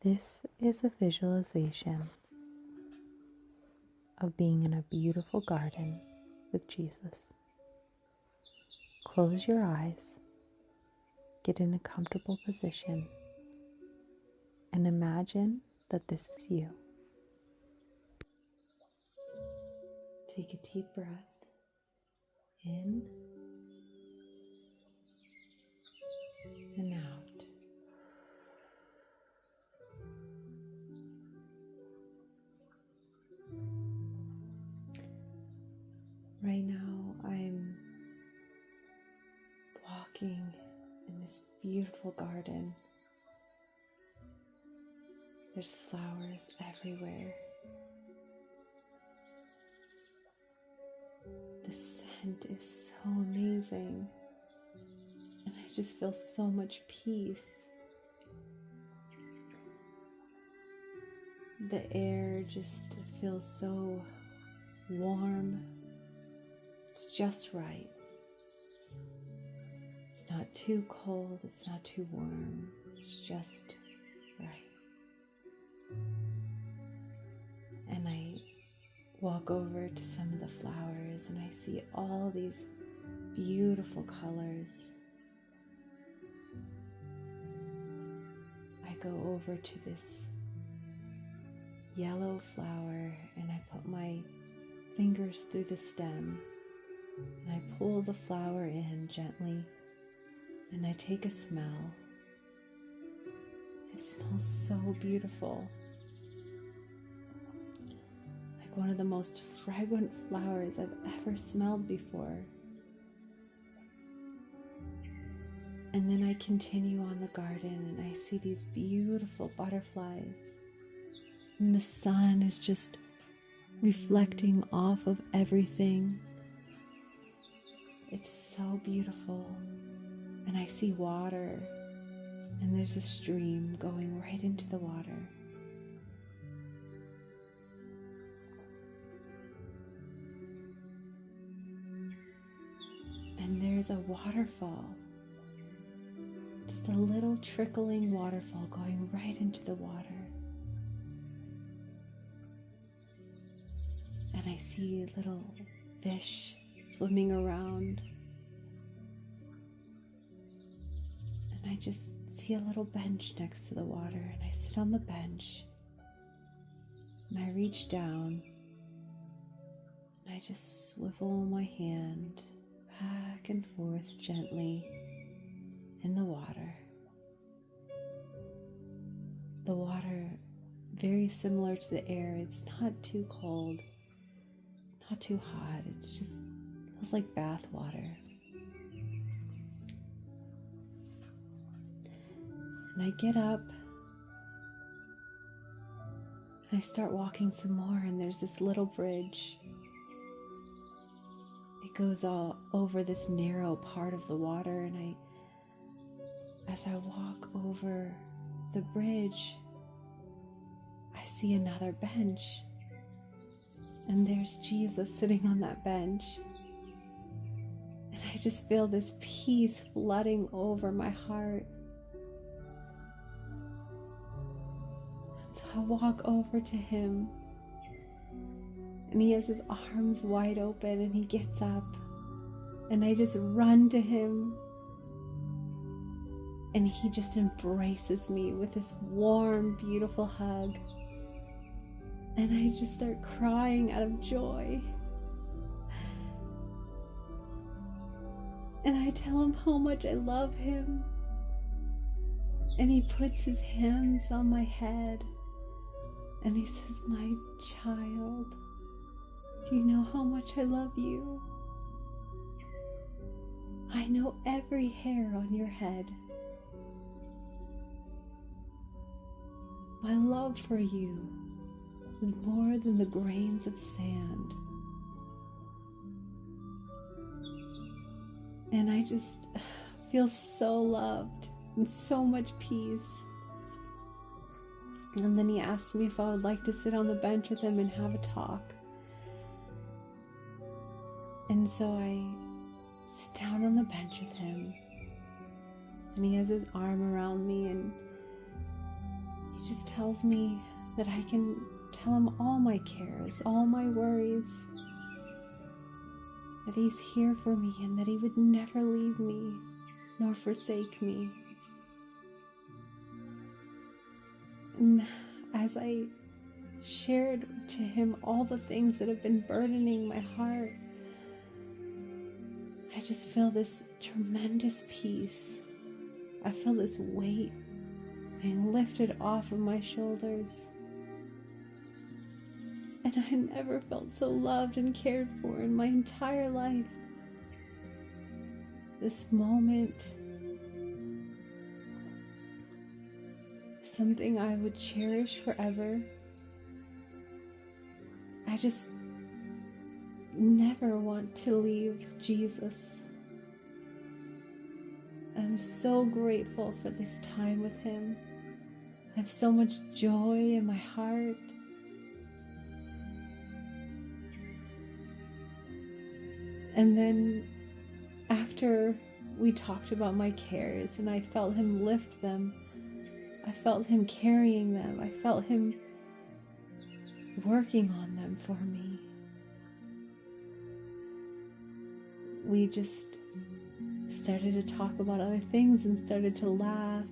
This is a visualization of being in a beautiful garden with Jesus. Close your eyes, get in a comfortable position, and imagine that this is you. Take a deep breath in and out. Right now, I'm walking in this beautiful garden. There's flowers everywhere. The scent is so amazing, and I just feel so much peace. The air just feels so warm. It's just right. It's not too cold, it's not too warm. It's just right. And I walk over to some of the flowers and I see all these beautiful colors. I go over to this yellow flower and I put my fingers through the stem and I pull the flower in gently and I take a smell. It smells so beautiful. Like one of the most fragrant flowers I've ever smelled before. And then I continue on the garden and I see these beautiful butterflies. And the sun is just reflecting off of everything. It's so beautiful. And I see water, and there's a stream going right into the water. And there's a waterfall, just a little trickling waterfall going right into the water. And I see little fish swimming around. And I just see a little bench next to the water, and I sit on the bench. And I reach down, and I just swivel my hand back and forth gently in the water. The water, very similar to the air, it's not too cold, not too hot, it just feels like bath water. And I get up and I start walking some more, and there's this little bridge. It goes all over this narrow part of the water, and as I walk over the bridge, I see another bench. And there's Jesus sitting on that bench. And I just feel this peace flooding over my heart. And so I walk over to him. And he has his arms wide open and he gets up. And I just run to him. And he just embraces me with this warm, beautiful hug. And I just start crying out of joy. And I tell him how much I love him. And he puts his hands on my head. And he says, "My child, do you know how much I love you? I know every hair on your head. My love for you is more than the grains of sand." And I just feel so loved and so much peace. And then he asked me if I would like to sit on the bench with him and have a talk. And so I sit down on the bench with him. And he has his arm around me and he just tells tells me that I can tell him all my cares, all my worries, that he's here for me and that he would never leave me nor forsake me. And as I shared to him all the things that have been burdening my heart, I just feel this tremendous peace. I feel this weight being lifted off of my shoulders. And I never felt so loved and cared for in my entire life. This moment, something I would cherish forever. I just never want to leave Jesus. I'm so grateful for this time with him. I have so much joy in my heart. And then after we talked about my cares and I felt him lift them, I felt him carrying them, I felt him working on them for me. We just started to talk about other things and started to laugh.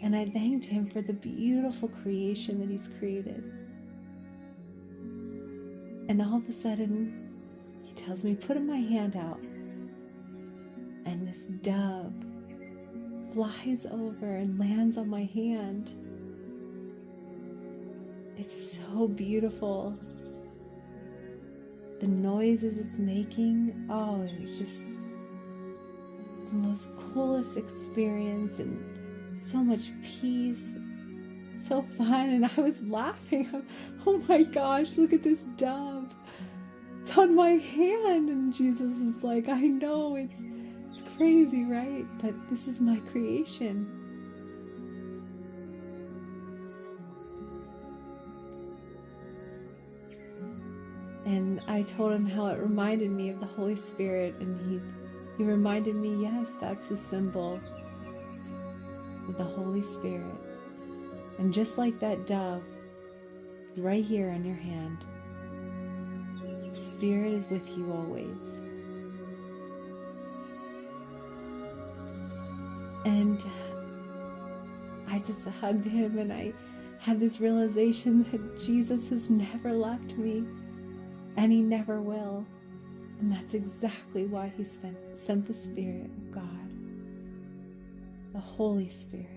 And I thanked him for the beautiful creation that he's created. And all of a sudden, he tells me, put my hand out. And this dove flies over and lands on my hand. It's so beautiful. The noises it's making, oh, it's just the most coolest experience and so much peace, so fun. And I was laughing. Oh my gosh, look at this dove. It's on my hand. And Jesus is like, I know, it's crazy, right? But this is my creation. And I told him how it reminded me of the Holy Spirit, and he reminded me, yes, that's a symbol of the Holy Spirit. And just like that dove is right here on your hand, the Spirit is with you always. And I just hugged him, and I had this realization that Jesus has never left me. And he never will. And that's exactly why he sent the Spirit of God, the Holy Spirit.